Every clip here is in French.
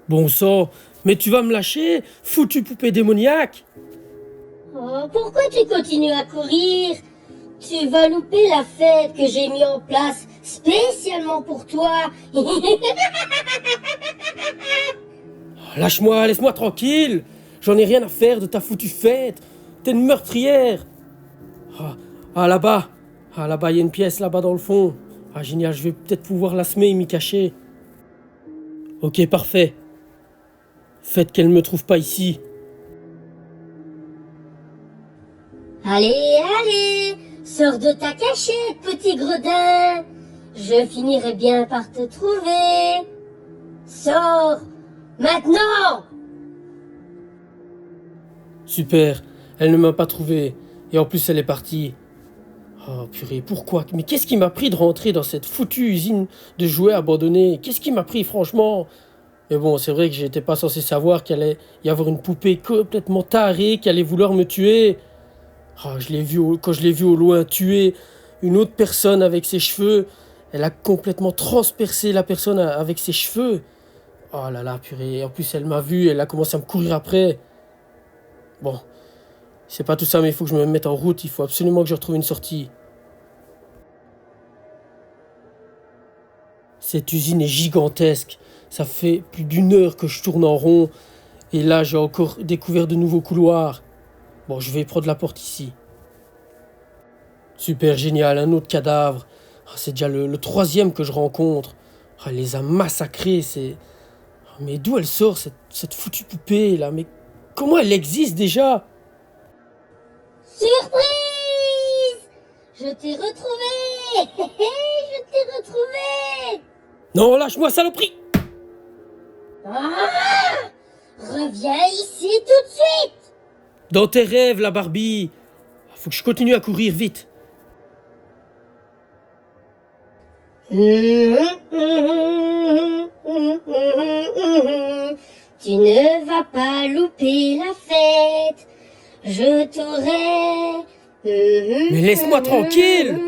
Bon sang, mais tu vas me lâcher, foutu poupée démoniaque. Oh, pourquoi tu continues à courir? Tu vas louper la fête que j'ai mis en place spécialement pour toi. Lâche-moi, laisse-moi tranquille. J'en ai rien à faire de ta foutue fête. T'es une meurtrière. Là-bas. Là-bas, il y a une pièce là-bas dans le fond. Ah, génial, je vais peut-être pouvoir la semer et m'y cacher. Ok, parfait. Faites qu'elle ne me trouve pas ici. Allez, allez, sors de ta cachette, petit gredin. Je finirai bien par te trouver. Sors, maintenant! Super, elle ne m'a pas trouvé. Et en plus, elle est partie. Oh purée, pourquoi? Mais qu'est-ce qui m'a pris de rentrer dans cette foutue usine de jouets abandonnée? Qu'est-ce qui m'a pris, franchement? Mais bon, c'est vrai que j'étais pas censé savoir qu'il allait y avoir une poupée complètement tarée qui allait vouloir me tuer. Quand je l'ai vu au loin tuer une autre personne avec ses cheveux, elle a complètement transpercé la personne avec ses cheveux. Oh là là, purée. En plus, elle m'a vu, elle a commencé à me courir après. Bon, c'est pas tout ça, mais il faut que je me mette en route. Il faut absolument que je retrouve une sortie. Cette usine est gigantesque. Ça fait plus d'une heure que je tourne en rond. Et là, j'ai encore découvert de nouveaux couloirs. Bon, je vais prendre la porte ici. Super génial, un autre cadavre. C'est déjà le troisième que je rencontre. Elle les a massacrés. Mais d'où elle sort, cette foutue poupée là? Mais comment elle existe déjà? Surprise! Je t'ai retrouvé! Je t'ai retrouvé! Non, lâche-moi, saloperie! Ah! Reviens ici tout de suite! Dans tes rêves, la Barbie. Faut que je continue à courir vite. Tu ne vas pas louper la fête. Je t'aurai. Mais laisse-moi tranquille!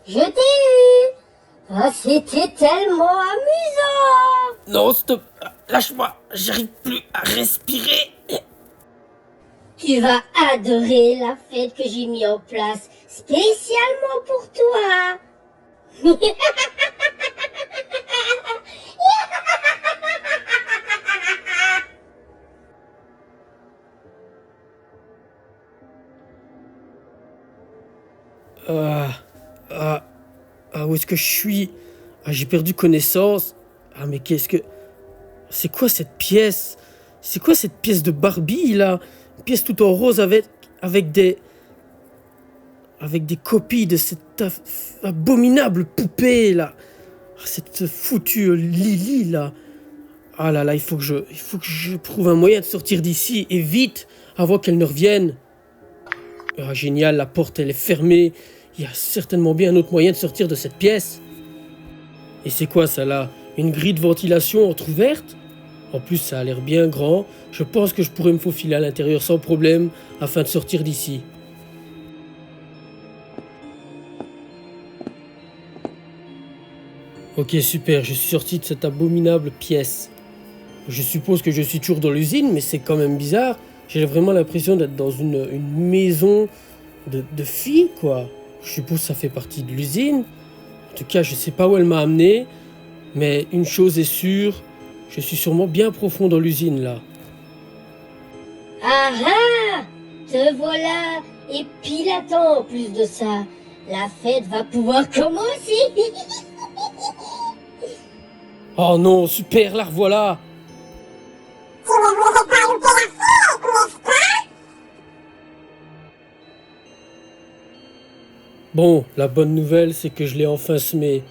Je t'ai eu. Ah, c'était tellement amusant. Non, stop! Lâche-moi! J'arrive plus à respirer! Tu vas adorer la fête que j'ai mis en place spécialement pour toi. Où est-ce que je suis? J'ai perdu connaissance. Mais c'est quoi cette pièce? C'est quoi cette pièce de Barbie, là? Une pièce tout en rose avec des copies de cette abominable poupée, là. Cette foutue Lily, là. Ah là là, il faut que je trouve un moyen de sortir d'ici, et vite, avant qu'elle ne revienne. Génial, la porte, elle est fermée. Il y a certainement bien un autre moyen de sortir de cette pièce. Et c'est quoi ça là? Une grille de ventilation entrouverte? En plus, ça a l'air bien grand. Je pense que je pourrais me faufiler à l'intérieur sans problème afin de sortir d'ici. Ok, super, je suis sorti de cette abominable pièce. Je suppose que je suis toujours dans l'usine, mais c'est quand même bizarre. J'ai vraiment l'impression d'être dans une maison de filles, quoi. Je suppose que ça fait partie de l'usine. En tout cas, je sais pas où elle m'a amené. Mais une chose est sûre, je suis sûrement bien profond dans l'usine, là. Ah ah! Te voilà! Et pile à temps en plus de ça. La fête va pouvoir commencer! Oh non, super, la revoilà! Bon, la bonne nouvelle, c'est que je l'ai enfin semé.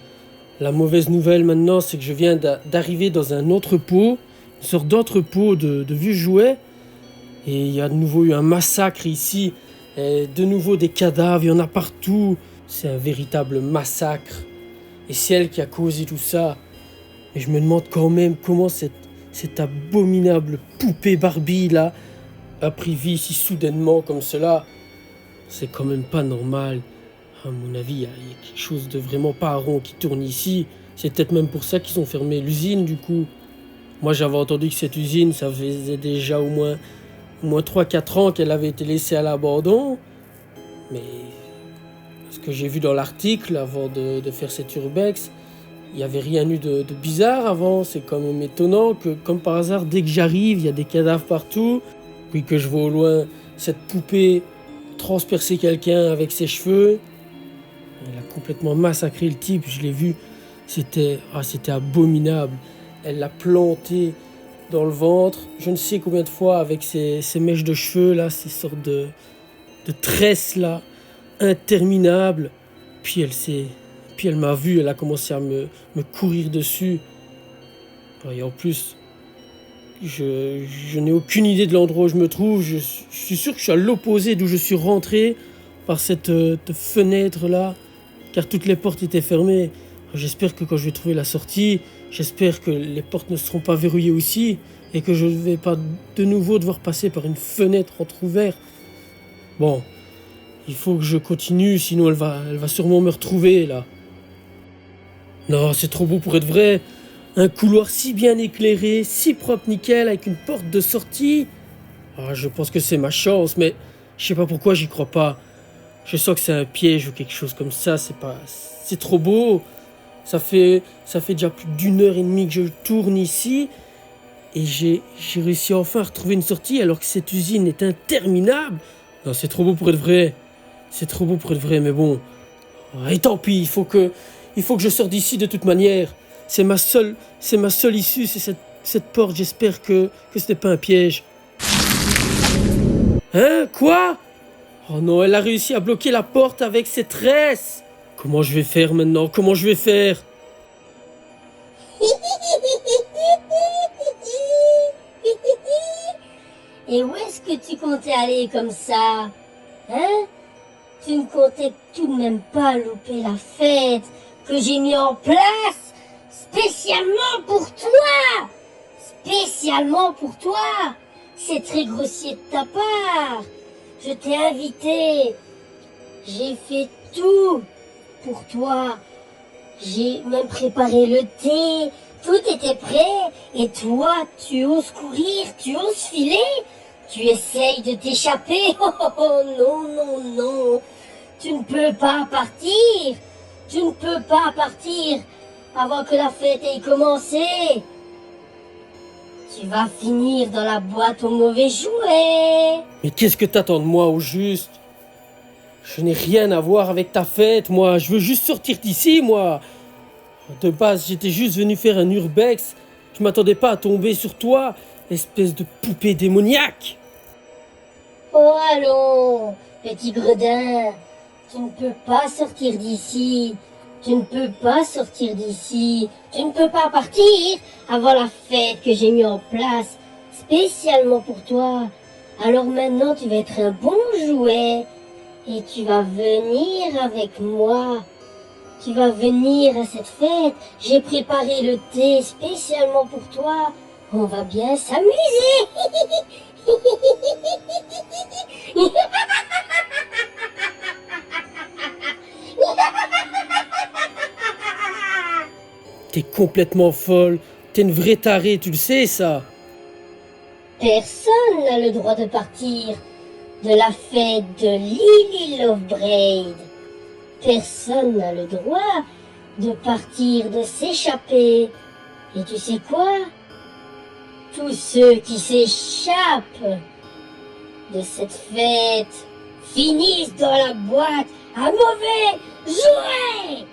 La mauvaise nouvelle maintenant, c'est que je viens d'arriver dans un entrepôt, une sorte d'entrepôt de vieux jouets. Et il y a de nouveau eu un massacre ici. Et de nouveau des cadavres, il y en a partout. C'est un véritable massacre. Et c'est elle qui a causé tout ça. Et je me demande quand même comment cette abominable poupée Barbie là a pris vie si soudainement comme cela. C'est quand même pas normal. À mon avis, il y a quelque chose de vraiment pas rond qui tourne ici. C'est peut-être même pour ça qu'ils ont fermé l'usine, du coup. Moi, j'avais entendu que cette usine, ça faisait déjà au moins 3-4 ans qu'elle avait été laissée à l'abandon. Mais ce que j'ai vu dans l'article avant de faire cet urbex, il n'y avait rien eu de bizarre avant. C'est quand même étonnant que, comme par hasard, dès que j'arrive, il y a des cadavres partout. Puis que je vois au loin cette poupée transpercer quelqu'un avec ses cheveux. Elle a complètement massacré le type, je l'ai vu. C'était abominable. Elle l'a planté dans le ventre, je ne sais combien de fois, avec ses mèches de cheveux, là, ces sortes de tresses, là, interminables. Puis elle m'a vu, elle a commencé à me courir dessus. Et en plus, je n'ai aucune idée de l'endroit où je me trouve. Je suis sûr que je suis à l'opposé d'où je suis rentré, par cette fenêtre-là, car toutes les portes étaient fermées. J'espère que quand je vais trouver la sortie, j'espère que les portes ne seront pas verrouillées aussi et que je ne vais pas de nouveau devoir passer par une fenêtre entrouverte. Bon, il faut que je continue, sinon elle va sûrement me retrouver là. Non, c'est trop beau pour être vrai. Un couloir si bien éclairé, si propre nickel, avec une porte de sortie. Je pense que c'est ma chance, mais je sais pas pourquoi j'y crois pas. Je sens que c'est un piège ou quelque chose comme ça, c'est trop beau. Ça fait déjà plus d'1 heure et demie que je tourne ici et j'ai réussi enfin à retrouver une sortie alors que cette usine est interminable. Non, c'est trop beau pour être vrai. C'est trop beau pour être vrai, mais bon. Et tant pis, il faut que je sorte d'ici de toute manière. C'est ma seule issue, c'est cette porte. J'espère que ce n'est pas un piège. Hein? Quoi? Oh non, elle a réussi à bloquer la porte avec ses tresses. Comment je vais faire maintenant? Comment je vais faire? Et où est-ce que tu comptais aller comme ça? Hein? Tu ne comptais tout de même pas louper la fête que j'ai mis en place spécialement pour toi! Spécialement pour toi! C'est très grossier de ta part. Je t'ai invité. J'ai fait tout pour toi. J'ai même préparé le thé. Tout était prêt. Et toi, tu oses courir, tu oses filer. Tu essayes de t'échapper. Oh non, non, non. Tu ne peux pas partir. Tu ne peux pas partir avant que la fête ait commencé. Tu vas finir dans la boîte aux mauvais jouets. Mais qu'est-ce que t'attends de moi au juste? Je n'ai rien à voir avec ta fête, moi. Je veux juste sortir d'ici, moi. De base, j'étais juste venu faire un urbex. Je m'attendais pas à tomber sur toi, espèce de poupée démoniaque. Oh allons, petit gredin. Tu ne peux pas sortir d'ici. Tu ne peux pas sortir d'ici. Tu ne peux pas partir avant la fête que j'ai mis en place spécialement pour toi. Alors maintenant, tu vas être un bon jouet et tu vas venir avec moi. Tu vas venir à cette fête. J'ai préparé le thé spécialement pour toi. On va bien s'amuser. T'es complètement folle. T'es une vraie tarée, tu le sais, ça. Personne n'a le droit de partir de la fête de Lily Lovebraid. Personne n'a le droit de partir, de s'échapper. Et tu sais quoi? Tous ceux qui s'échappent de cette fête finissent dans la boîte à mauvais jouets.